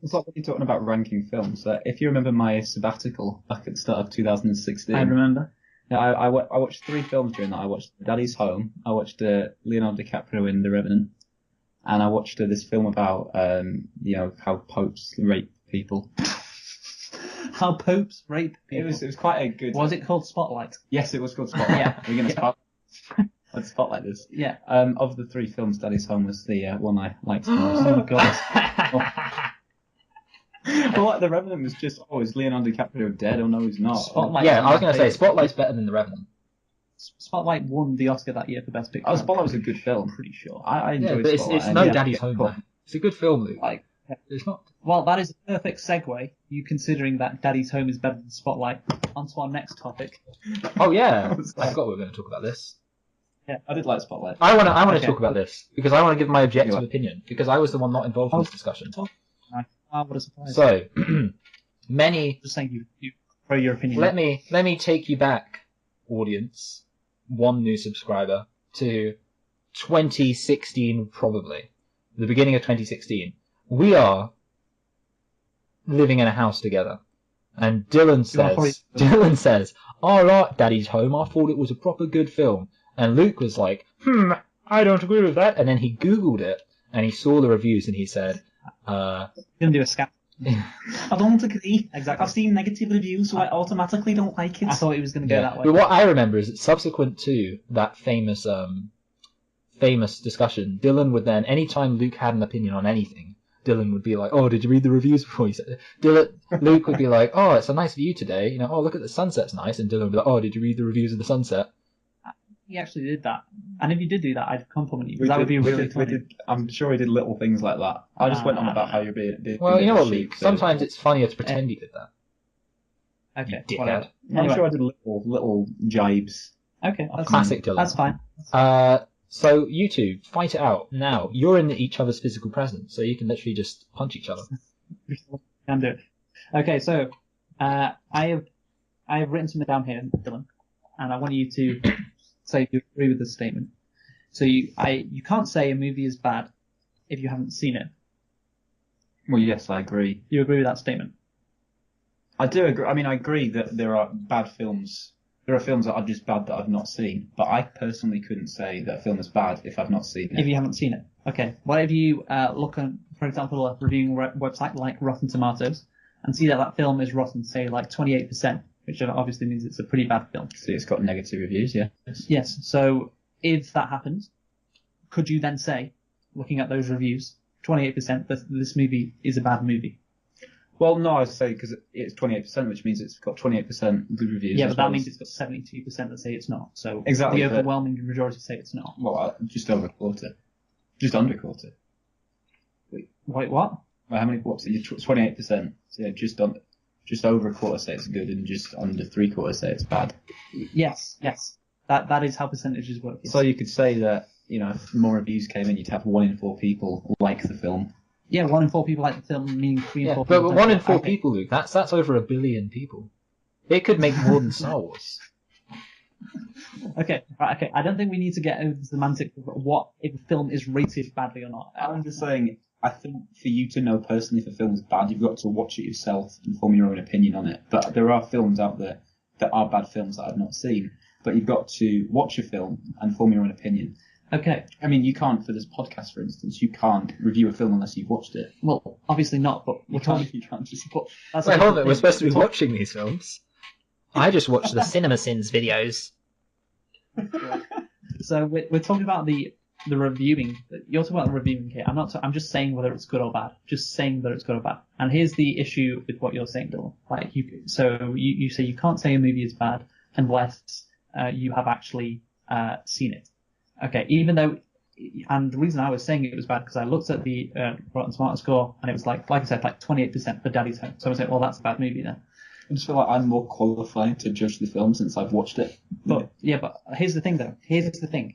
It's like when you're talking about ranking films. If you remember my sabbatical back at the start of 2016, I remember. yeah, I watched three films during that. I watched Daddy's Home, I watched Leonardo DiCaprio in The Revenant, and I watched this film about how popes rape people. How popes rape people. It was quite a good. Was it called Spotlight? Yes, it was called Spotlight. Yeah. We're gonna spotlight this. Yeah. Of the three films, Daddy's Home was the one I liked the most. Oh god. Well, like The Revenant was just, is Leonardo DiCaprio dead? Oh no, he's not. Spotlight. Yeah, I was going to say Spotlight's better than The Revenant. Spotlight won the Oscar that year for Best Picture. Oh, Spotlight was a good film. I'm pretty sure. I enjoyed but Spotlight. it's no Yeah. Daddy's Home. Man. It's a good film, Luke. Like, It's not. well, that is a perfect segue. You considering that Daddy's Home is better than Spotlight. Onto our next topic. Oh yeah, I forgot we were going to talk about this. Yeah, I did like Spotlight. I want to Okay. talk about this because I want to give my objective Anyway. opinion because I was the one not involved in this discussion. Oh, what a surprise. So many. Just saying you throw your opinion. Let me take you back, audience, one new subscriber, to 2016 probably, the beginning of 2016. We are living in a house together, and Dylan says, "I like Daddy's Home. I thought it was a proper good film." And Luke was like, I don't agree with that. And then he Googled it, and he saw the reviews, and he said, Gonna do a scat. I don't agree. Exactly. I've seen negative reviews, so I automatically don't like it. I thought it was going to go that way. But what I remember is that subsequent to that famous discussion, Dylan would then, anytime Luke had an opinion on anything, Dylan would be like, "Oh, did you read the reviews before you said it?" Luke would be like, "Oh, it's a nice view today. Oh, look at the sunset's nice." And Dylan would be like, "Oh, did you read the reviews of the sunset?" He actually did that. And if you did do that, I'd compliment you. Because that would be really funny. I'm sure he did little things like that. I just went on about how you're being. Well, you know what, Luke? Sometimes it's funnier to pretend you did that. Okay, You dickhead. whatever. I'm Anyway. sure I did little jibes. Okay, that's Classic Dylan. That's fine. So you two, fight it out. Now, you're in each other's physical presence, so you can literally just punch each other. Can do it. Okay, so I have written something down here, Dylan, and I want you to say you agree with this statement. So you can't say a movie is bad if you haven't seen it. Well, yes, I agree. You agree with that statement? I do agree. I mean, I agree that there are bad films. There are films that are just bad that I've not seen, but I personally couldn't say that a film is bad if I've not seen it. If you haven't seen it. Okay. What if you look at, for example, a reviewing website like Rotten Tomatoes and see that film is rotten, say, like 28%, which obviously means it's a pretty bad film. See, it's got negative reviews, yeah. Yes. So if that happens, could you then say, looking at those reviews, 28% that this movie is a bad movie? Well, no, I'd say because it's 28%, which means it's got 28% good reviews. Yeah, but that means it's got 72% that say it's not. So Exactly, the but- overwhelming majority say it's not. Well, just over a quarter. Just under a quarter. Wait, what? Well, how many? What's it? 28%. So yeah, just over a quarter say it's good, and just under 3/4 say it's bad. Yes. That is how percentages work. Yes. So you could say that if more reviews came in, you'd have 1 in 4 people like the film. Yeah, 1 in 4 people like the film, meaning 3 in Yeah, 4 but people. 1 in 4 Okay. people, Luke, that's over 1 billion people. It could make more than Star Wars. Okay, right, okay. I don't think we need to get over the semantics of what if a film is rated badly or not. I'm just saying, I think for you to know personally if a film is bad, you've got to watch it yourself and form your own opinion on it. But there are films out there that are bad films that I've not seen. But you've got to watch a film and form your own opinion. Okay, I mean, you can't, for this podcast, for instance, you can't review a film unless you've watched it. well, obviously not, but we're talking. You can't just... But that's a Wait, hold different on, we're thing. supposed to be watching these films. I just watched the CinemaSins videos. So we're talking about the reviewing. You're talking about the reviewing here. I'm just saying whether it's good or bad. Just saying whether it's good or bad. And here's the issue with what you're saying, Dylan. Like you say you can't say a movie is bad unless you have actually seen it. Okay, even though, and the reason I was saying it was bad because I looked at the Rotten Tomatoes score and it was like I said, like 28% for Daddy's Home. So I was like, well, that's a bad movie then. I just feel like I'm more qualified to judge the film since I've watched it. But here's the thing though. Here's the thing.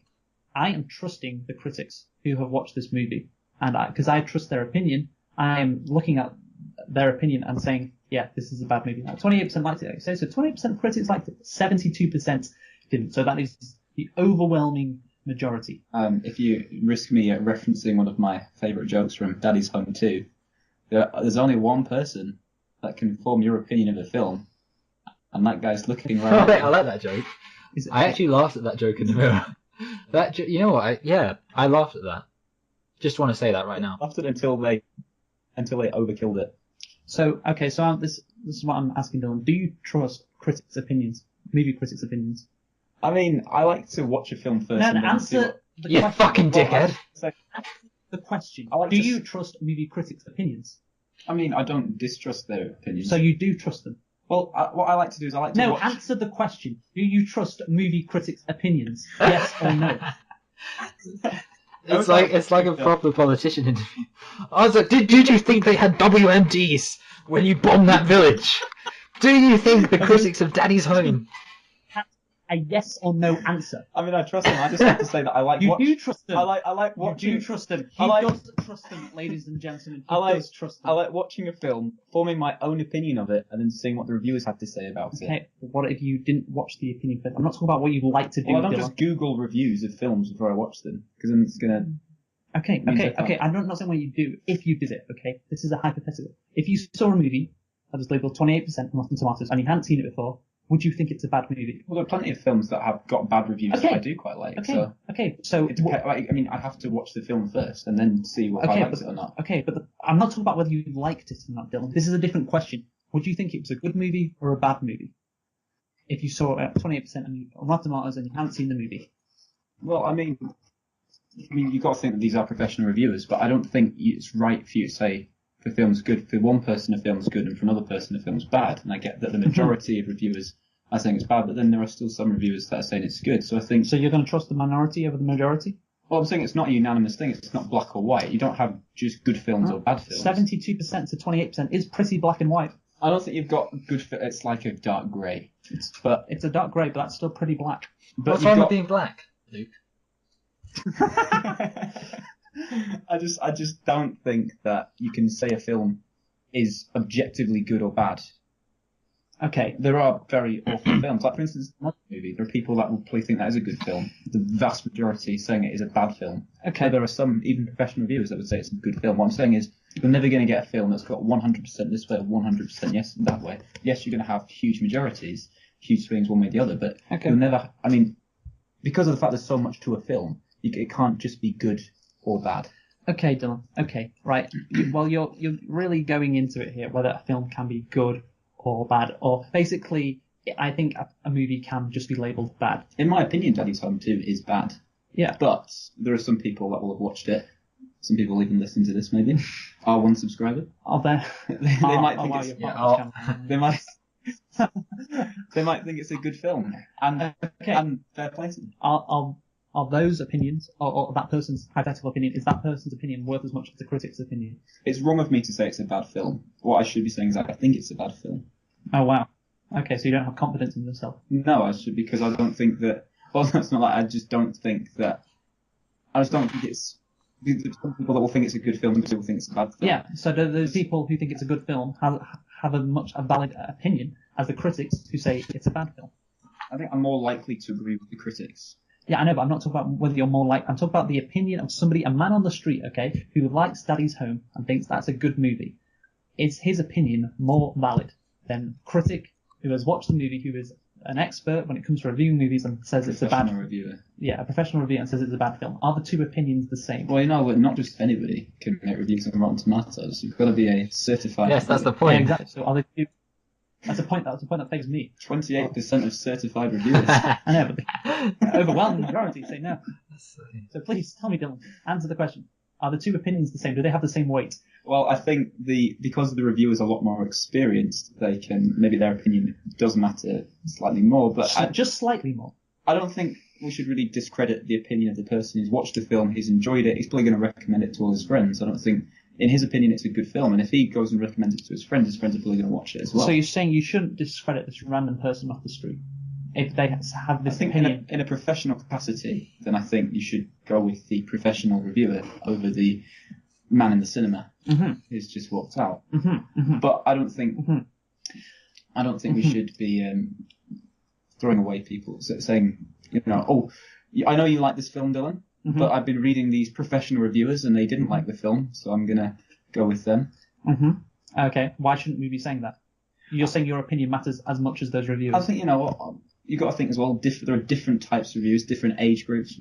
I am trusting the critics who have watched this movie, and because I trust their opinion, I am looking at their opinion and saying, yeah, this is a bad movie. Now, 28% liked it. So 28% of critics liked it. 72% didn't. So that is the overwhelming majority. If you risk me referencing one of my favourite jokes from Daddy's Home 2, there's only one person that can form your opinion of a film, and that guy's looking right Oh, at wait, you. I like that joke. I actually laughed at that joke in the mirror. You know what? I laughed at that. Just want to say that right now. Laughed at it until they overkilled it. So this is what I'm asking Dylan. Do you trust critics' opinions, movie critics' opinions? I mean, I like to watch a film first. No, and then see answer the You question. fucking dickhead. Answer the question. I like Do to you s- trust movie critics' opinions? I mean, I don't distrust their opinions. So you do trust them? well, what I like to do is I like to No, watch. answer the question. Do you trust movie critics' opinions? Yes or no? It's like a proper politician interview. I was like, did you think they had WMDs when you bombed that village? Do you think the critics of Daddy's Home? A yes or no answer. I mean, I trust them. I just have to say that I like. You do trust them. I like watching. You do trust them. I He like- does trust them, ladies and gentlemen. He I like- does trust them. I like watching a film, forming my own opinion of it, and then seeing what the reviewers have to say about it. Okay, but what if you didn't watch the opinion first? I'm not talking about what you'd like to do. Well, I don't Dylan. just Google reviews of films before I watch them, because then it's gonna. Okay. means I can't. I'm not saying what you do. If you did it, okay? This is a hypothetical. If you saw a movie that was labelled 28% on Rotten Tomatoes and you hadn't seen it before, would you think it's a bad movie? Well, there are plenty of films that have got bad reviews Okay. that I do quite like. Okay. So Okay. So. it depends. I mean, I have to watch the film first and then see if I Okay, liked it or not. Okay, but I'm not talking about whether you liked it or not, Dylan. This is a different question. Would you think it was a good movie or a bad movie? If you saw it at 28% on Rotten Tomatoes and you hadn't seen the movie. Well, I mean, you've got to think that these are professional reviewers, but I don't think it's right for you to say if a film's good, for one person a film's good and for another person a film's bad. And I get that the majority of reviewers are saying it's bad, but then there are still some reviewers that are saying it's good. So I think, So you're going to trust the minority over the majority? well, I'm saying it's not a unanimous thing. It's not black or white. You don't have just good films or bad films. 72% to 28% is pretty black and white. I don't think you've got good. It's like a dark grey. But It's a dark grey, but that's still pretty black. What's you've wrong got- with being black, Luke? I just don't think that you can say a film is objectively good or bad. Okay. There are very awful films. Like, for instance, the Monster movie. There are people that will probably think that is a good film. The vast majority saying it is a bad film. Okay. So there are some, even professional reviewers, that would say it's a good film. What I'm saying is, you're never going to get a film that's got 100% this way or 100% yes that way. Yes, you're going to have huge majorities, huge swings one way or the other, but Okay. you'll never, I mean, because of the fact there's so much to a film, it can't just be good or bad. Okay, Dylan. Okay, right. Well, you're really going into it here, whether a film can be good or bad, or basically, I think a movie can just be labelled bad. In my opinion, Daddy's Home 2 is bad. Yeah. But there are some people that will have watched it. Some people even listen to this, maybe. Our one subscriber. Are there? They might think it's... yeah, They might... they might think it's a good film. And fair play to them. Are those opinions, or that person's hypothetical opinion, is that person's opinion worth as much as the critic's opinion? It's wrong of me to say it's a bad film. What I should be saying is I think it's a bad film. Oh, wow. Okay, so you don't have confidence in yourself. No, I should, because I don't think that... Well, that's not like... I just don't think that... I just don't think it's... There's some people that will think it's a good film and people think it's a bad film. Yeah, so the people who think it's a good film have a valid opinion as the critics who say it's a bad film. I think I'm more likely to agree with the critics. Yeah, I know, but I'm not talking about whether you're more like... I'm talking about the opinion of somebody, a man on the street, okay, who likes Daddy's Home and thinks that's a good movie. Is his opinion more valid than critic who has watched the movie, who is an expert when it comes to reviewing movies and says it's a bad... Professional reviewer. Yeah, a professional reviewer and says it's a bad film. Are the two opinions the same? Well, not just anybody can make reviews on Rotten Tomatoes. You've got to be a certified... Yes, that's the Yeah, point. exactly. So are they two... That's a point that begs me. 28% of certified reviewers. I know, but the overwhelming majority say no. So please tell me, Dylan, answer the question. Are the two opinions the same? Do they have the same weight? Well, I think because the reviewers are a lot more experienced, maybe their opinion does matter slightly more, but Just slightly more. I don't think we should really discredit the opinion of the person who's watched the film, he's enjoyed it, he's probably going to recommend it to all his friends. I don't think, in his opinion, it's a good film, and if he goes and recommends it to his friends are probably going to watch it as well. So you're saying you shouldn't discredit this random person off the street if they have I this think opinion? in a professional capacity, then I think you should go with the professional reviewer over the man in the cinema who's just walked out. But I don't think we should be throwing away people saying, oh, I know you like this film, Dylan, but I've been reading these professional reviewers and they didn't like the film, so I'm gonna go with them. Okay, why shouldn't we be saying that? You're saying your opinion matters as much as those reviews. I think, you got to think as well, there are different types of reviews, different age groups,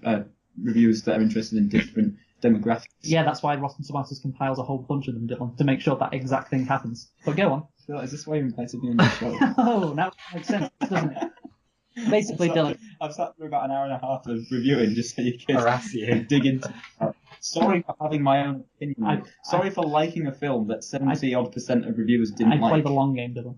reviewers that are interested in different demographics. Yeah, that's why Rotten Tomatoes compiles a whole bunch of them, Dylan, to make sure that exact thing happens. But go on. I feel like, is this why you're invited to be on the show? Oh, now it makes sense, doesn't it? Basically, Dylan. I've sat through about an hour and a half of reviewing just so you can Harass you. dig into it. Sorry for having my own opinion. Sorry for liking a film that 70-odd% of reviewers didn't like. I play the long game, Dylan.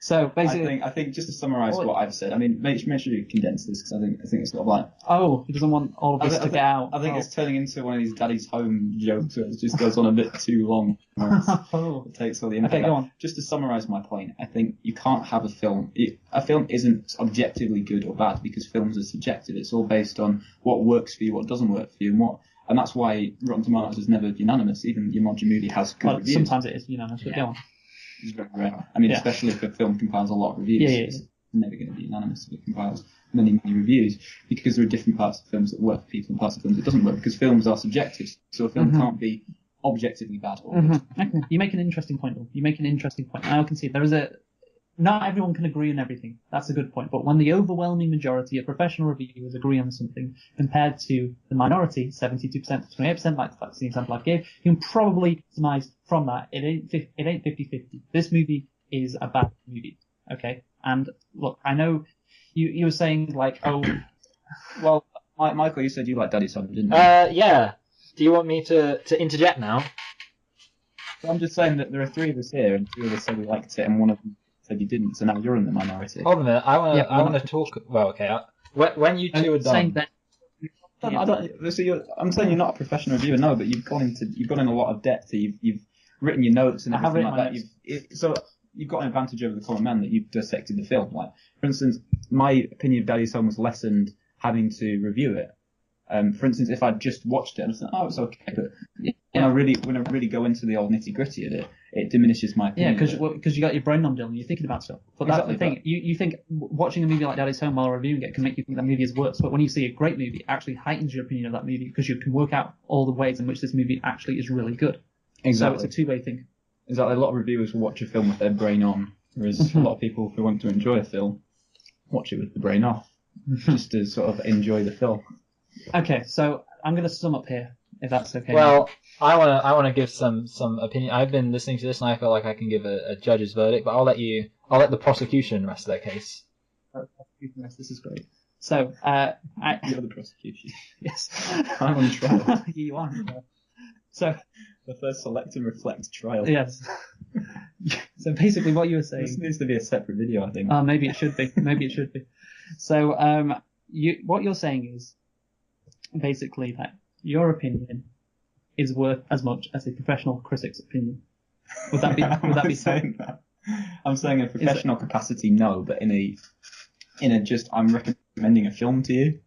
So basically, I think just to summarise what I've said, I mean, make sure you condense this because I think it's sort of like. Oh, he doesn't want all of this to get out. I think it's turning into one of these daddy's home jokes where it just goes on a bit too long. It takes all the impact. Okay, go on. Just to summarise my point, I think you can't have a film. A film isn't objectively good or bad because films are subjective. It's all based on what works for you, what doesn't work for you, and that's why Rotten Tomatoes is never unanimous. Even the emoji movie has good reviews. Sometimes it is unanimous, but go on. It's very rare. I mean, especially if a film compiles a lot of reviews. It's never going to be unanimous if it compiles many reviews because there are different parts of films that work for people and parts of films that doesn't work because films are subjective. So a film can't be objectively bad or good. Okay. You make an interesting point, though. You make an interesting point. I can see not everyone can agree on everything. That's a good point. But when the overwhelming majority of professional reviewers agree on something compared to the minority, 72% to 28%, like that's the example I gave, you can probably surmise from that it ain't 50-50. This movie is a bad movie. Okay? And look, I know you were saying like, oh, well, Michael, you said you liked Daddy's Home, didn't you? Yeah. Do you want me to interject now? So I'm just saying that there are three of us here, and two of us said we liked it, and one of them said you didn't, so now you're in the minority. Hold on a minute. I want to talk. Well, okay. When you two are done. I'm saying you're not a professional reviewer, no, but you've gone in a lot of depth. You've written your notes and everything like that. So you've got an advantage over the common man that you've dissected the film. Like, for instance, my opinion of Daddy's Home was lessened having to review it. For instance, if I'd just watched it, I'd think, oh, it's okay. But when I really go into the old nitty gritty of it, it diminishes my opinion. Yeah, because you got your brain on, Dylan. You're thinking about stuff. But that's the thing. You think watching a movie like Daddy's Home while reviewing it can make you think that movie is worse. But when you see a great movie, it actually heightens your opinion of that movie because you can work out all the ways in which this movie actually is really good. Exactly. So it's a two-way thing. Exactly. A lot of reviewers will watch a film with their brain on, whereas a lot of people who want to enjoy a film watch it with the brain off, just to sort of enjoy the film. Okay, so I'm going to sum up here, if that's okay. Well, I want to give some opinion. I've been listening to this, and I feel like I can give a judge's verdict. But I'll let the prosecution rest their case. This is great. So, you're the prosecution. Yes, I'm on trial. You are. On trial. So, the first select and reflect trial. Yes. So basically, what you were saying. This needs to be a separate video, I think. Maybe it should be. Maybe it should be. So, what you're saying is basically that your opinion is worth as much as a professional critic's opinion. Would that be saying that? I'm saying in a professional capacity, no, but in a just I'm recommending a film to you.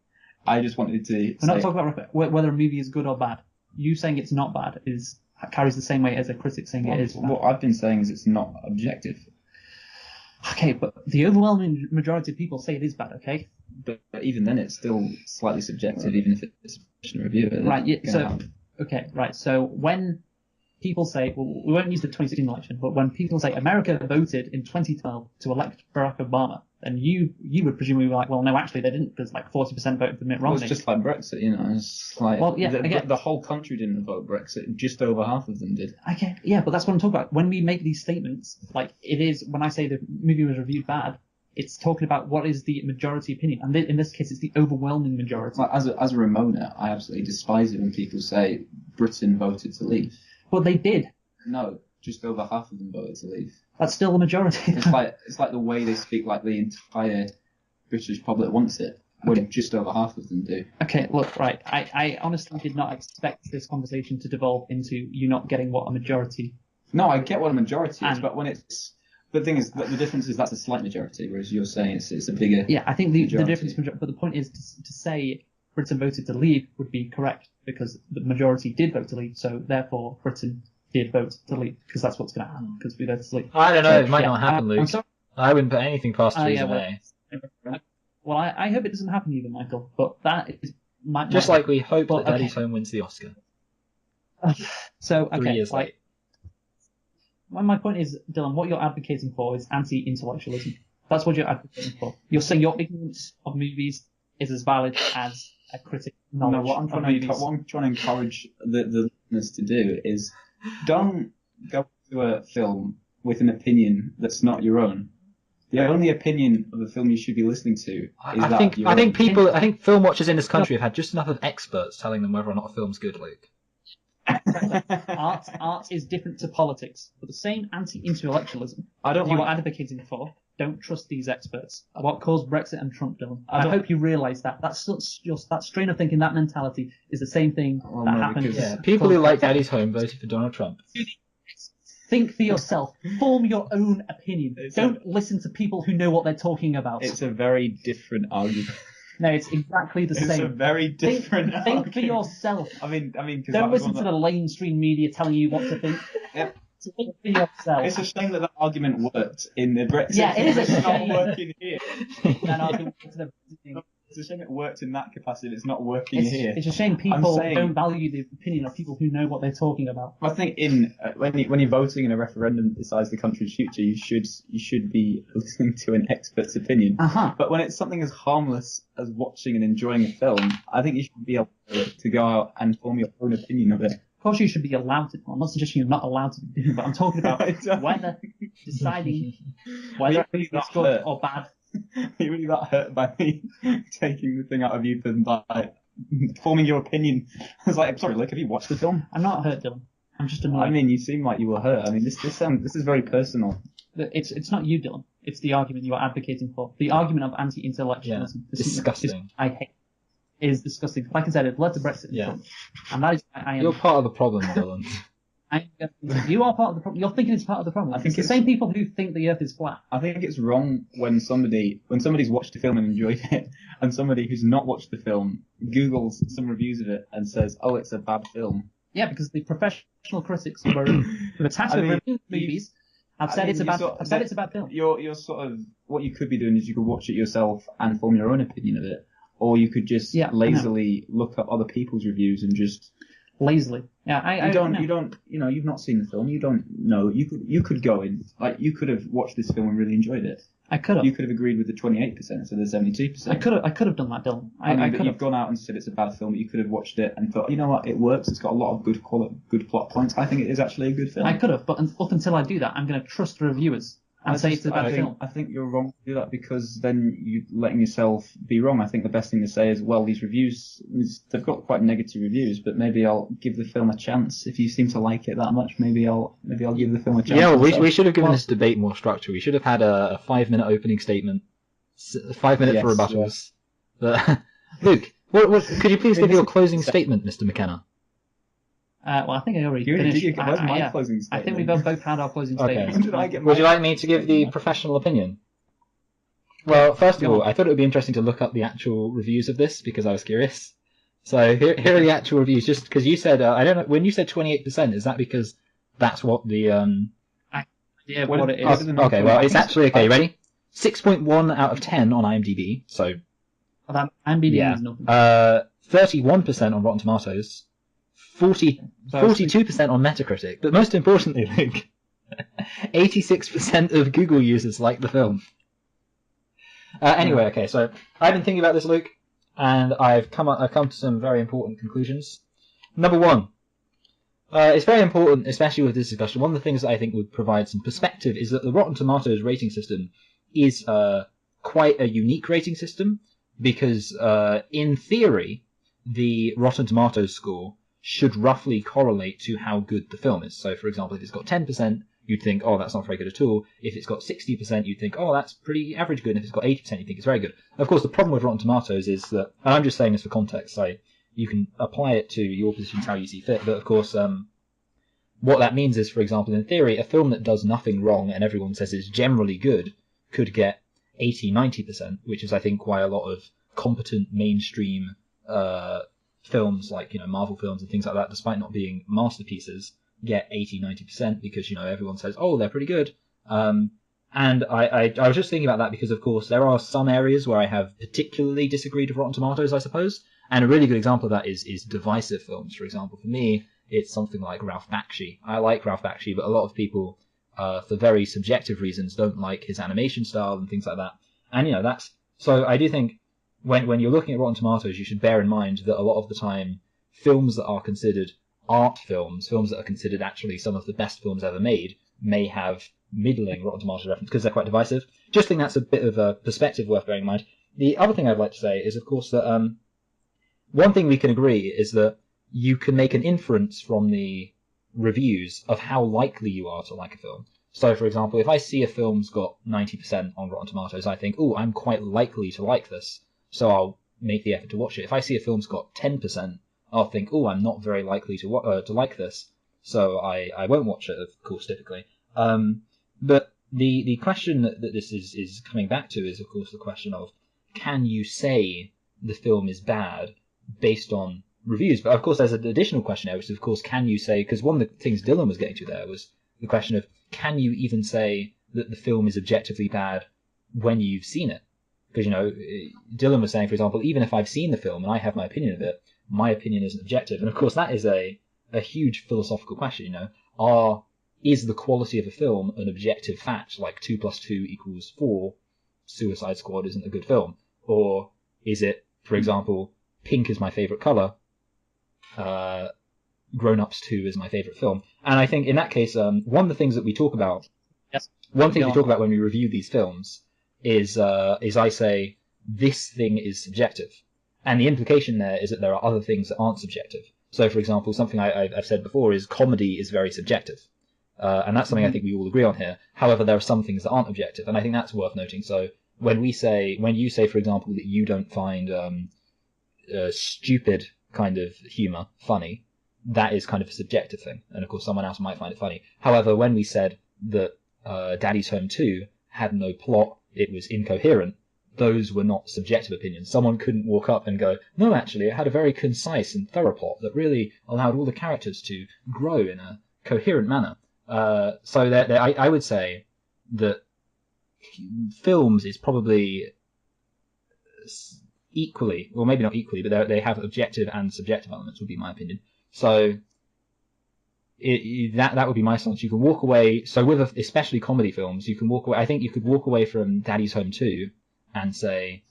I just wanted to. We're not talking about whether a movie is good or bad. You saying it's not bad carries the same weight as a critic saying it is bad. What I've been saying is it's not objective. Okay, but the overwhelming majority of people say it is bad. Okay. But even then, it's still slightly subjective, even if it's a professional review. Right. Yeah, right. So when people say, well, we won't use the 2016 election, but when people say America voted in 2012 to elect Barack Obama, then you would presumably be like, well, no, actually they didn't, because like 40% voted for Mitt Romney. Well, it's just like Brexit, It's like the whole country didn't vote Brexit; just over half of them did. Okay, yeah, but that's what I'm talking about. When we make these statements, like it is when I say the movie was reviewed bad, it's talking about what is the majority opinion, and in this case, it's the overwhelming majority. Like, as a Ramona, I absolutely despise it when people say Britain voted to leave. But they did. No, just over half of them voted to leave. That's still the majority. It's like the way they speak, like the entire British public wants it, when just over half of them do. Okay, look, right. I honestly did not expect this conversation to devolve into you not getting what a majority. No, I get what a majority is, but when it's. But the thing is, the difference is that's a slight majority, whereas you're saying it's a bigger. Yeah, I think the difference. But the point is to say Britain voted to leave would be correct because the majority did vote to leave, so therefore Britain did vote to leave because that's what's going to happen because we voted to leave. I don't know. It might not happen, Luke. I wouldn't put anything past Theresa May. Well, I hope it doesn't happen either, Michael. But that is just like we hope that Daddy's Home wins the Oscar. So okay, 3 years late. my point is, Dylan, what you're advocating for is anti-intellectualism. That's what you're advocating for. You're saying your ignorance of movies is as valid as a critic knowledge No, what I'm trying to encourage the listeners to do is don't go to a film with an opinion that's not your own. The only opinion of the film you should be listening to is I think film watchers in this country have had just enough of experts telling them whether or not a film's good, Luke. Art is different to politics, but the same anti-intellectualism you are advocating for. Don't trust these experts. What caused Brexit and Trump, Dylan? I hope you realise that. That strain of thinking, that mentality, is the same thing that happened. Yeah, people who like Daddy's Home voted for Donald Trump. Think for yourself. Form your own opinion. Don't listen to people who know what they're talking about. It's a very different argument. No, it's exactly the same. It's a very different argument. Think for yourself. I mean, don't listen to the mainstream media telling you what to think. Yep. Think for yourself. It's a shame that argument worked in the Brexit. Yeah, it is a It's shame. not working here. That argument to the Brexit. It's a shame it worked in that capacity. It's not working here. It's a shame people don't value the opinion of people who know what they're talking about. I think when you're voting in a referendum that decides the country's future, you should be listening to an expert's opinion. But when it's something as harmless as watching and enjoying a film, I think you should be able to go out and form your own opinion of it. Of course, you should be allowed to. I'm not suggesting you're not allowed to do, but I'm talking about whether deciding whether it's good or bad. You're really that hurt by me taking the thing out of you and by forming your opinion. I was like, I'm sorry, Luke, have you watched the film? I'm not hurt, Dylan. I'm just annoyed. I mean, you seem like you were hurt. I mean, this is very personal. It's not you, Dylan. It's the argument you are advocating for. The argument of anti-intellectualism. Yeah, disgusting. I hate. Is disgusting. Like I said, it led to Brexit. Yeah. And that is, You're part of the problem, Dylan. You are part of the problem. You're thinking it's part of the problem. I think it's the same people who think the Earth is flat. I think it's wrong when somebody's watched the film and enjoyed it, and somebody who's not watched the film Googles some reviews of it and says, "Oh, it's a bad film." Yeah, because the professional critics who are attached to the movies have said it's a bad film. You're sort of, what you could be doing is you could watch it yourself and form your own opinion of it, or you could just lazily look up other people's reviews and just. Lazily. Yeah, you've not seen the film, you don't know. You could go in, like, you could have watched this film and really enjoyed it. I could have. You could have agreed with the 28% instead of the 72%. I could have done that, Dylan. But you've gone out and said it's a bad film, but you could have watched it and thought, you know what, it works, it's got a lot of good plot points, I think it is actually a good film. I could have, but up until I do that, I'm going to trust the reviewers. And say it's a bad film. I think you're wrong to do that, because then you're letting yourself be wrong. I think the best thing to say is, well, these reviews, they've got quite negative reviews, but maybe I'll give the film a chance. If you seem to like it that much, maybe I'll give the film a chance. Yeah, we should have given this debate more structure. We should have had a 5-minute opening statement, 5 minutes for rebuttals. But, Luke, could you please give your closing statement, Mr. McKenna? Well, I think I already finished. Where's my closing statement? I think we've both had our closing statements. Would you like me to give the professional opinion? Well, first of all, I thought it would be interesting to look up the actual reviews of this, because I was curious. So here are the actual reviews. Just because you said, I don't know, when you said 28%, is that because that's what the Yeah, what it is. Okay, well, it's actually okay. Ready? 6.1 out of 10 on IMDb. So IMDb is nothing. 31% on Rotten Tomatoes. 42% on Metacritic, but most importantly, Luke, 86% of Google users like the film. Anyway, okay, so I've been thinking about this, Luke, and I've come to some very important conclusions. Number one, it's very important, especially with this discussion. One of the things that I think would provide some perspective is that the Rotten Tomatoes rating system is quite a unique rating system, because in theory, the Rotten Tomatoes score should roughly correlate to how good the film is. So, for example, if it's got 10%, you'd think, oh, that's not very good at all. If it's got 60%, you'd think, oh, that's pretty average good. And if it's got 80%, you think it's very good. Of course, the problem with Rotten Tomatoes is that, and I'm just saying this for context, so you can apply it to your positions how you see fit, but of course, what that means is, for example, in theory, a film that does nothing wrong and everyone says is generally good could get 80-90%, which is, I think, why a lot of competent mainstream films like, Marvel films and things like that, despite not being masterpieces, get 80-90% because, everyone says, oh, they're pretty good. And I was just thinking about that because, of course, there are some areas where I have particularly disagreed with Rotten Tomatoes, I suppose. And a really good example of that is divisive films. For example, for me, it's something like Ralph Bakshi. I like Ralph Bakshi, but a lot of people for very subjective reasons, don't like his animation style and things like that. And, that's... So I do think when you're looking at Rotten Tomatoes, you should bear in mind that a lot of the time, films that are considered art films that are considered actually some of the best films ever made, may have middling Rotten Tomatoes reference because they're quite divisive. Just think that's a bit of a perspective worth bearing in mind. The other thing I'd like to say is, of course, that one thing we can agree is that you can make an inference from the reviews of how likely you are to like a film. So, for example, if I see a film's got 90% on Rotten Tomatoes, I think, oh, I'm quite likely to like this, so I'll make the effort to watch it. If I see a film's got 10%, I'll think, oh, I'm not very likely to like this, so I won't watch it, of course, typically. But the question that this is coming back to is, of course, the question of, can you say the film is bad based on reviews? But, of course, there's an additional question there, which is, of course, can you say, because one of the things Dylan was getting to there was the question of, can you even say that the film is objectively bad when you've seen it? Because, Dylan was saying, for example, even if I've seen the film and I have my opinion of it, my opinion isn't objective. And, of course, that is a huge philosophical question, is the quality of a film an objective fact, like 2 + 2 = 4, Suicide Squad isn't a good film? Or is it, for example, pink is my favourite colour, Grown Ups 2 is my favourite film? And I think in that case, one of the things that we talk about, one thing we talk about when we review these films is I say, this thing is subjective. And the implication there is that there are other things that aren't subjective. So, for example, something I've said before is comedy is very subjective. And that's something I think we all agree on here. However, there are some things that aren't objective, and I think that's worth noting. So when you say, for example, that you don't find stupid kind of humour funny, that is kind of a subjective thing. And of course, someone else might find it funny. However, when we said that Daddy's Home 2 had no plot, it was incoherent, those were not subjective opinions. Someone couldn't walk up and go, no, actually, it had a very concise and thorough plot that really allowed all the characters to grow in a coherent manner. So I would say that films is probably equally, or maybe not equally, but they have objective and subjective elements, would be my opinion. So that would be my stance. You can walk away, so with especially comedy films, you can walk away, I think you could walk away from Daddy's Home 2 and say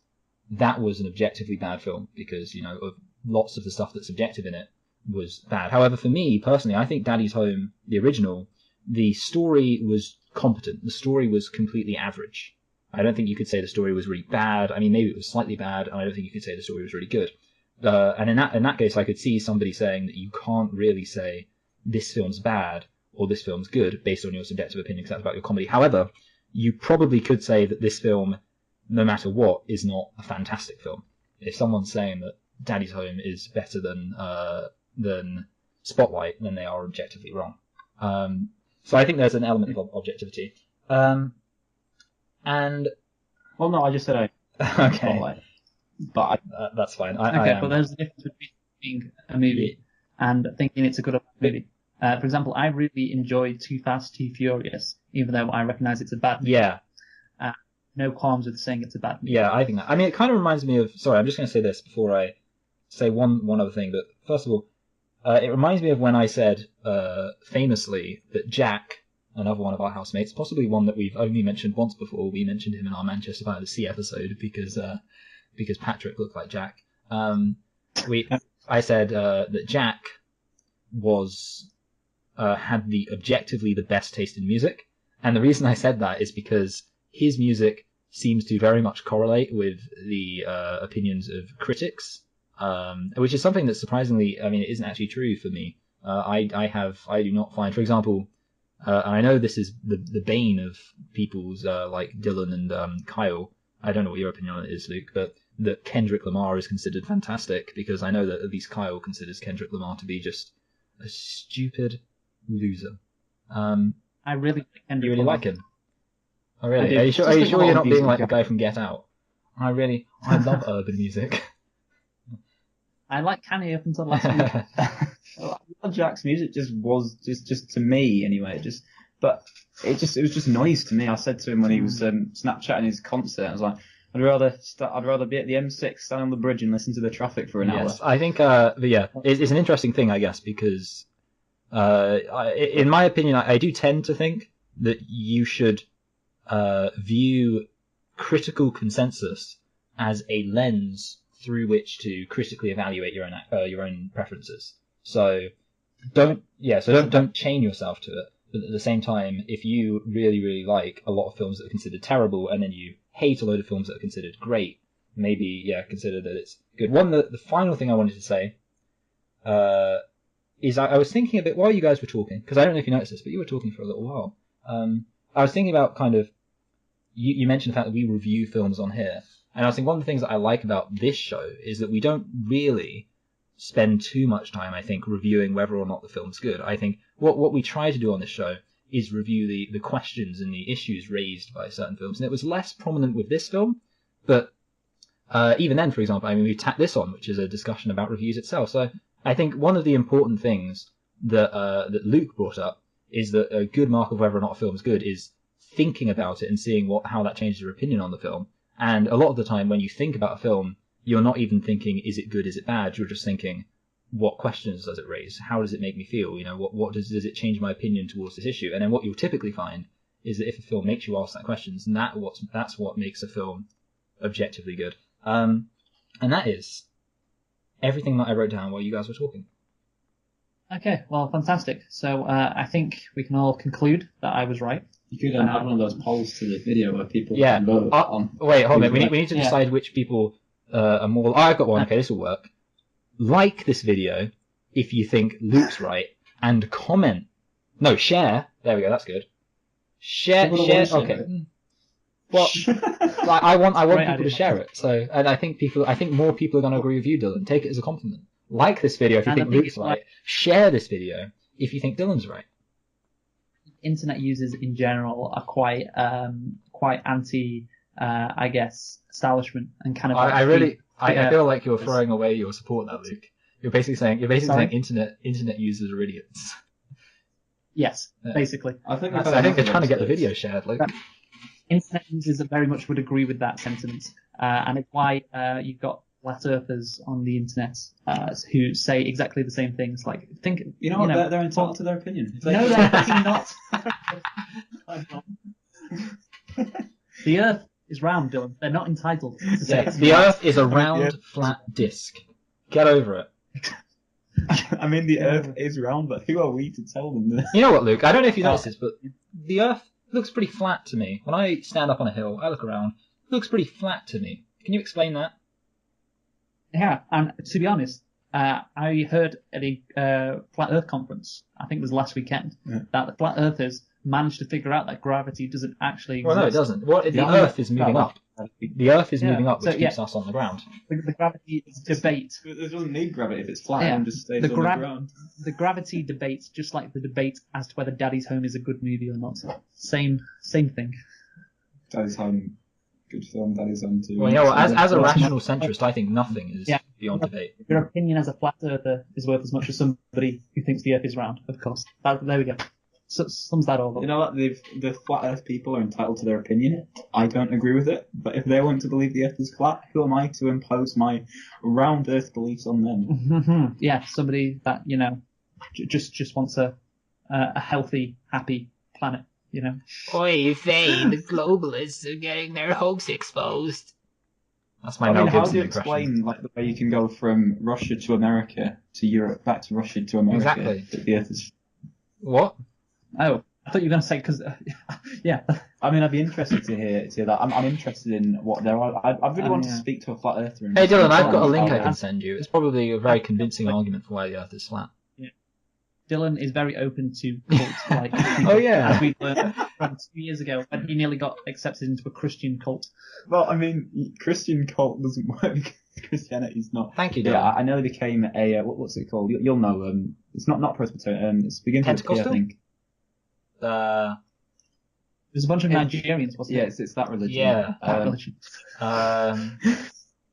that was an objectively bad film because, of lots of the stuff that's subjective in it was bad. However, for me, personally, I think Daddy's Home, the original, the story was competent. The story was completely average. I don't think you could say the story was really bad. I mean, maybe it was slightly bad, and I don't think you could say the story was really good. And in that case, I could see somebody saying that you can't really say this film's bad or this film's good based on your subjective opinion because that's about your comedy. However, you probably could say that this film, no matter what, is not a fantastic film. If someone's saying that Daddy's Home is better than Spotlight, then they are objectively wrong. So I think there's an element of objectivity. And well, no, I just said okay, Spotlight, but that's fine. But there's a difference between being a movie and thinking it's a good movie. For example, I really enjoyed Too Fast, Too Furious, even though I recognise it's a bad movie. Yeah. No qualms with saying it's a bad movie. Yeah, I think that. I mean, it kind of reminds me of... Sorry, I'm just going to say this before I say one other thing. But first of all, it reminds me of when I said, famously, that Jack, another one of our housemates, possibly one that we've only mentioned once before, we mentioned him in our Manchester by the Sea episode because Patrick looked like Jack. I said that Jack had objectively the best taste in music. And the reason I said that is because his music seems to very much correlate with the opinions of critics, which is something that surprisingly, I mean, it isn't actually true for me. I do not find, for example, and I know this is the bane of people's like Dylan and Kyle. I don't know what your opinion on it is, Luke, but that Kendrick Lamar is considered fantastic because I know that at least Kyle considers Kendrick Lamar to be just a stupid loser. I really like Kendrick You really Lamar. like him? Oh, really? Are you sure you're not being like the guy from Get Out? I love urban music. I like Kanye up until last week. Jack's music just to me anyway. But it was just noise to me. I said to him when he was Snapchatting his concert, I was like, I'd rather be at the M6, stand on the bridge and listen to the traffic for an hour. Yes, I think, it's an interesting thing, I guess, because in my opinion, I do tend to think that you should view critical consensus as a lens through which to critically evaluate your own preferences. So don't chain yourself to it. But at the same time, if you really, really like a lot of films that are considered terrible, and then you hate a load of films that are considered great, maybe consider that it's good. The final thing I wanted to say is I was thinking a bit while you guys were talking, because I don't know if you noticed this, but you were talking for a little while. I was thinking about kind of you mentioned the fact that we review films on here, and I was thinking one of the things that I like about this show is that we don't really spend too much time, I think, reviewing whether or not the film's good. I think what we try to do on this show is review the questions and the issues raised by certain films, and it was less prominent with this film, but even then, for example, I mean, we tacked this on, which is a discussion about reviews itself. So I think one of the important things that Luke brought up is that a good mark of whether or not a film is good is thinking about it and seeing how that changes your opinion on the film. And a lot of the time when you think about a film, you're not even thinking, is it good, is it bad? You're just thinking, what questions does it raise? How does it make me feel? You know, what does it change my opinion towards this issue? And then what you'll typically find is that if a film makes you ask that questions, and that's what makes a film objectively good. And that is everything that I wrote down while you guys were talking. Okay, well, fantastic. So I think we can all conclude that I was right. You could add one of those polls to the video where people Yeah. can vote on. Wait, hold on. We need to decide which people are more. Oh, I've got one. Okay, this will work. Like this video if you think Luke's right, and comment. No, share. There we go. That's good. Share. Okay. Well, I want people to share it. So, and I think more people are going to agree with you, Dylan. Take it as a compliment. Like this video if you think Luke's right. Share this video if you think Dylan's right. Internet users in general are quite anti, I guess, establishment and kind of. I feel like you're throwing away your support now, Luke. You're basically saying internet users are idiots. Yes, basically. I think they're trying to get the video shared, Luke. Internet users very much would agree with that sentiment, and it's why you've got flat earthers on the internet who say exactly the same things. Like, they're entitled to their opinion. No, they're fucking not. The Earth is round, Dylan. They're not entitled to say it. The Earth is a round, flat disc. Get over it. I mean, the Earth is round, but who are we to tell them this? You know what, Luke? I don't know if you noticed this, but the Earth looks pretty flat to me. When I stand up on a hill, I look around, it looks pretty flat to me. Can you explain that? Yeah, and to be honest, I heard at a Flat Earth conference, I think it was last weekend, that the Flat Earthers managed to figure out that gravity doesn't actually exist. Well, no, it doesn't. The Earth is moving up. The Earth is moving up, which keeps us on the ground. The gravity debate. It doesn't need gravity if it's flat and just stays on the ground. The gravity debate's just like the debate as to whether Daddy's Home is a good movie or not. Same thing. Daddy's Home, good film. Daddy's Home too. Well, you know what? As a rational centrist, I think nothing is beyond debate. Your opinion as a flat earther is worth as much as somebody who thinks the Earth is round. Of course. There we go. Sums that all up. You know what? The flat Earth people are entitled to their opinion. I don't agree with it, but if they want to believe the Earth is flat, who am I to impose my round Earth beliefs on them? Mm-hmm. Yeah, somebody that just wants a healthy, happy planet. Oi, Faye, the globalists are getting their hoax exposed. That's my Mel how Gibson do you impression. explain the way you can go from Russia to America to Europe, back to Russia to America? Exactly. That the Earth is. What? Oh, I thought you were going to say because, yeah. I mean, I'd be interested to hear that. I'm interested in what there are. I really want to speak to a flat earther. Hey Dylan, I've got a link I can send you. It's probably a very convincing argument for why the Earth is flat. Yeah. Dylan is very open to cults, oh yeah, as we learned from 2 years ago when he nearly got accepted into a Christian cult. Well, I mean, Christian cult doesn't work because Christianity's not. Thank you, Dylan. Yeah, I nearly became a what's it called? You'll know. It's not Presbyterian. It's begins with P, I think. There's a bunch of Nigerians, wasn't it? Yeah, it's that religion. Yeah. That religion.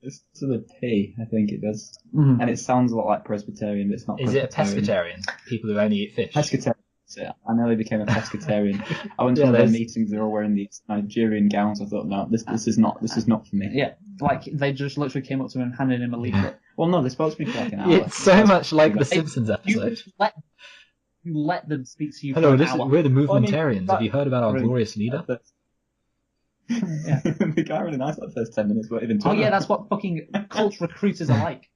It's to the P, I think it does. Mm-hmm. And it sounds a lot like Presbyterian, but it's not. Is it a pescatarian? People who only eat fish. Pescatarian. Yeah, I nearly became a pescatarian. I went to one of their meetings. They're all wearing these Nigerian gowns. I thought, no, this is not for me. Yeah, like they just literally came up to him and handed him a leaflet. Well, no, they're supposed to be for like an hour. It's so much like the Simpsons episode. You let them speak to you Hello, for an hour. we're the Well, I mean, movementarians. that- Have you heard about our really- glorious leader? Yeah. The guy really nice like the first 10 minutes, but even Oh yeah, that's what fucking cult recruiters are like.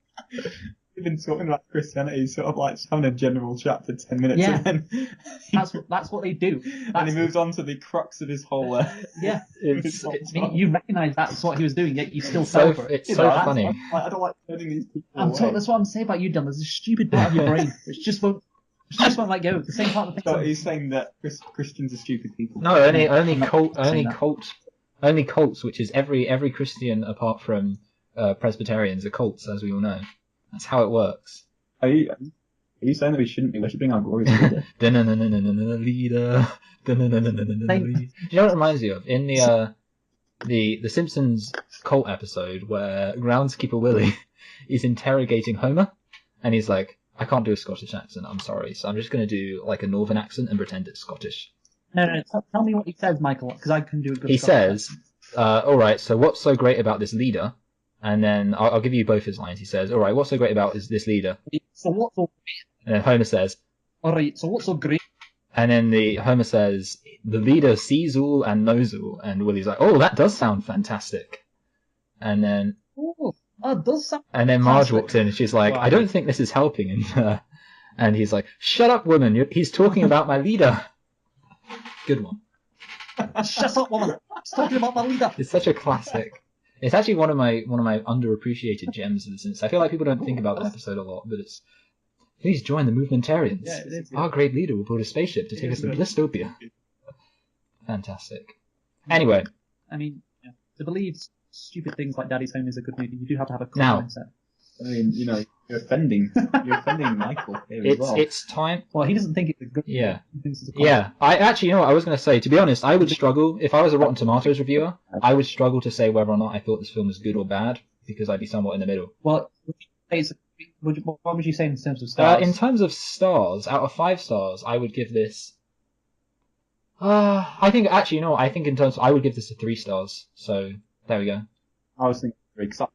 We've been talking about Christianity, sort of like just having a general chat for 10 minutes, Yeah. and then That's what they do. and he moves on to the crux of his whole. Yeah. It's I mean, you recognise that's what he was doing, yet you still so fell for it. it's so that's- funny. I don't like turning these people away. That's what I'm saying about you, Dylan. There's a stupid bit of your brain which just won't let go. The same part of the So thing. he's saying that Christians are stupid people. No, only that. cults, which is every Christian apart from Presbyterians are cults, as we all know. That's how it works. Are you saying that we shouldn't be worshipping our glorious leader? Leader. Do you know what it reminds you of? In the Simpsons cult episode where Groundskeeper Willie is interrogating Homer, and he's like, I can't do a Scottish accent, I'm sorry, so I'm just going to do like a northern accent and pretend it's Scottish. No, tell me what he says, Michael, because I can do a good He Scottish says, alright, so what's so great about this leader? And then I'll give you both his lines. He says, alright, what's so great about this leader? accent. So what's so And then Homer says, alright? So what's so great? and then Homer says, the leader sees all and knows all. And Willie's like, oh, that does sound fantastic. And then Oh, it does sound. And then Marge Fantastic. walks in and she's like, Wow. I don't think this is helping. And he's like, shut up, woman. He's talking about my leader. Good one. Shut up, woman. He's talking about my leader. It's such a classic. It's actually one of my underappreciated gems of the Simpsons. I feel like people don't think about that episode a lot, but it's, please join the movementarians. Yeah, it is. Our great leader will build a spaceship to It take us is to good. Blistopia. Fantastic. Anyway, I mean, yeah, to believe stupid things like Daddy's Home is a good movie, you do have to have a cool Now- mindset. I mean, you're offending Michael here as well. it's time. Well, he doesn't think it's a good movie. Yeah. He thinks it's a Yeah, I actually, you know what I was going to say. To be honest, I would struggle, if I was a Rotten Tomatoes reviewer, I would struggle to say whether or not I thought this film was good or bad, because I'd be somewhat in the middle. Well, what would you say in terms of stars? In terms of stars, out of 5 stars, I would give this... I think, actually, you know what, I think in terms I would give this a 3 stars. So, there we go. I was thinking, because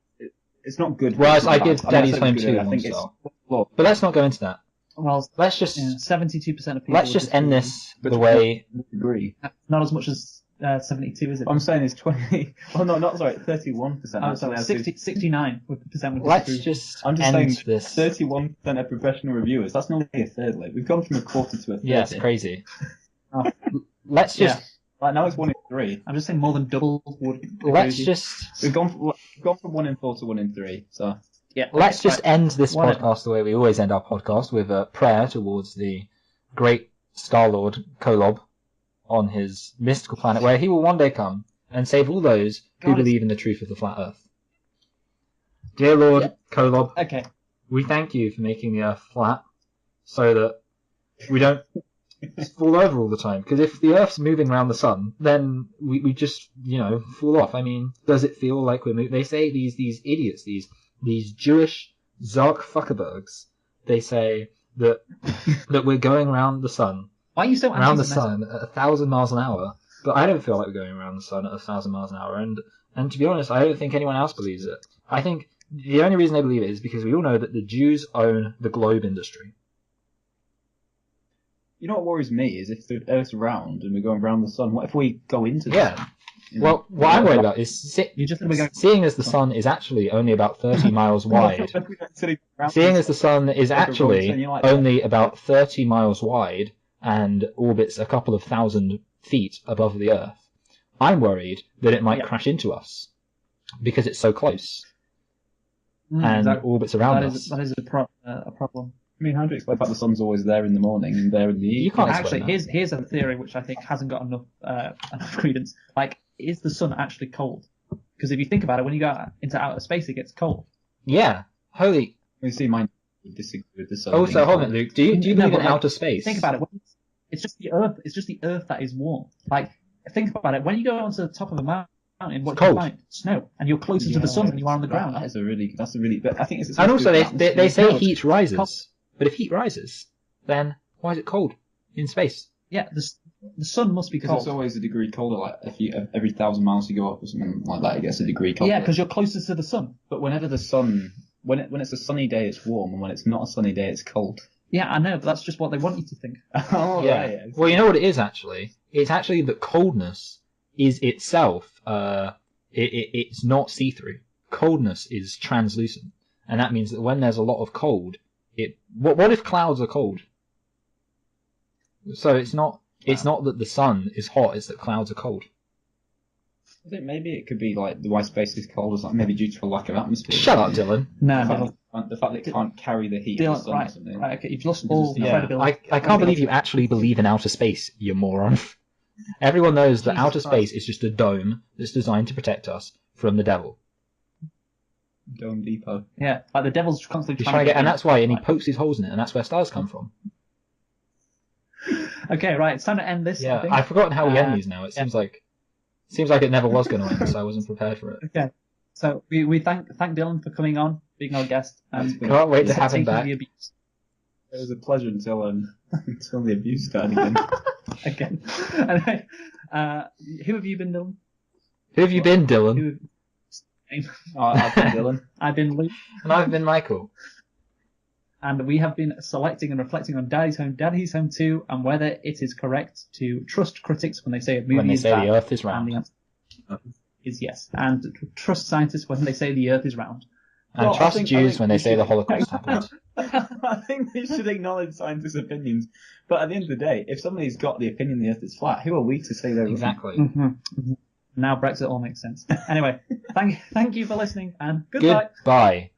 it's not good. Whereas it's not I bad. give mean, Daddy's said Home it's 2 good, I 1 think star. it's flawed. But let's not go into that. Well, Let's just 72% of people. let's just would end disagree. this But the way... Agree. Not as much as 72, is it? What I'm saying is 20. Oh no, not sorry, 31%. Oh, sorry, 69% would Let's disagree. just I'm just end saying, this. 31% of professional reviewers. That's normally a third. Like we've gone from a quarter to a third. Yeah, it's crazy. Oh, Let's just... yeah. Right now it's 1 in 3. I'm just saying more than double would. agree Let's with you. just... We've gone from 1 in 4 to 1 in 3. So Yeah. Let's just right. end this Whatever. podcast the way we always end our podcast, with a prayer towards the great Star-Lord Kolob on his mystical planet, where he will one day come and save all those who God, believe in the truth of the flat Earth. Dear Lord Kolob, Okay. we thank you for making the Earth flat, so that we don't fall over all the time. Because if the Earth's moving around the sun, then we just, fall off. I mean, does it feel like we're moving? They say these idiots, these Jewish Zark Fuckerbergs, they say that we're going around the sun, Why are you so around the anti-Semitic? sun at 1,000 miles an hour. But I don't feel like we're going around the sun at 1,000 miles an hour. And to be honest, I don't think anyone else believes it. I think the only reason they believe it is because we all know that the Jews own the globe industry. you know what worries me is if the Earth's round and we're going around the sun. What if we go into the Yeah. sun? Well, what I'm worried about is You just said we're going. seeing as the sun is actually only about 30 miles wide. Seeing as the sun is actually only about 30 miles wide and orbits a couple of thousand feet above the Earth, I'm worried that it might Yeah. crash into us because it's so close Mm, and that- orbits around that us. is a problem. I mean, how do you explain the fact the sun's always there in the morning and there in the evening? You can't Actually, explain that. here's a theory which I think hasn't got enough credence. Like, is the sun actually cold? Because if you think about it, when you go out into outer space, it gets cold. Yeah. Holy. You see, mine disagree with the sun. Also, being hold cold. on, Luke. Do you No, believe but in like, outer space? Think about it. It's just the Earth. It's just the Earth that is warm. Like, think about it. When you go onto the top of a mountain, what do you cold. find? Snow, and you're closer to the sun than you are on the ground. That's a really. But I think it's. And also, they say cold. heat rises. Cold. But if heat rises, then why is it cold in space? Yeah, the sun must be Because cold. it's always a degree colder. Like every 1,000 miles you go up or something like that, it gets a degree colder. Yeah, because you're closer to the sun. But whenever the sun, when it's a sunny day, it's warm, and when it's not a sunny day, it's cold. Yeah, I know, but that's just what they want you to think. Oh, Yeah. right. Well, you know what it is actually? It's actually that coldness is itself, it's not see-through. Coldness is translucent. And that means that when there's a lot of cold, what if clouds are cold? So it's not that the sun is hot, it's that clouds are cold. I think maybe it could be like why space is cold is like maybe due to a lack of atmosphere. Shut up, Dylan. No, The fact that it can't carry the heat of the Dylan, sun or something. right, okay, you've lost all Yeah. credibility. I can't believe you actually believe in outer space, you moron. Everyone knows that Jesus outer Christ. space is just a dome that's designed to protect us from the devil. Dome Depot. Yeah, like the devil's constantly He's trying trying to get, and in. that's why, and he pokes his holes in it, and that's where stars come from. Okay, right, it's time to end this. Yeah, I think. I've forgotten how we end these now. It yeah. seems like it never was going to end, so I wasn't prepared for it. Okay, so we thank Dylan for coming on, being our guest, and Can't wait to have him taking back. the abuse. It was a pleasure until the abuse started again. Again. Anyway, who have you been, Dylan? Who have you been, Dylan? Who I've been Dylan. I've been Luke, And I've been Michael. and we have been selecting and reflecting on Daddy's Home 2, and whether it is correct to trust critics when they say a movie When they is say bad, the Earth is and round. the answer is yes, and trust scientists when they say the Earth is round. And Well, I trust think Jews when they we say the should- Holocaust happened. I think we should acknowledge scientists' opinions, but at the end of the day, if somebody's got the opinion the Earth is flat, who are we to say they're wrong? Exactly. Now Brexit all makes sense. Anyway, thank you for listening, and goodbye. Goodbye.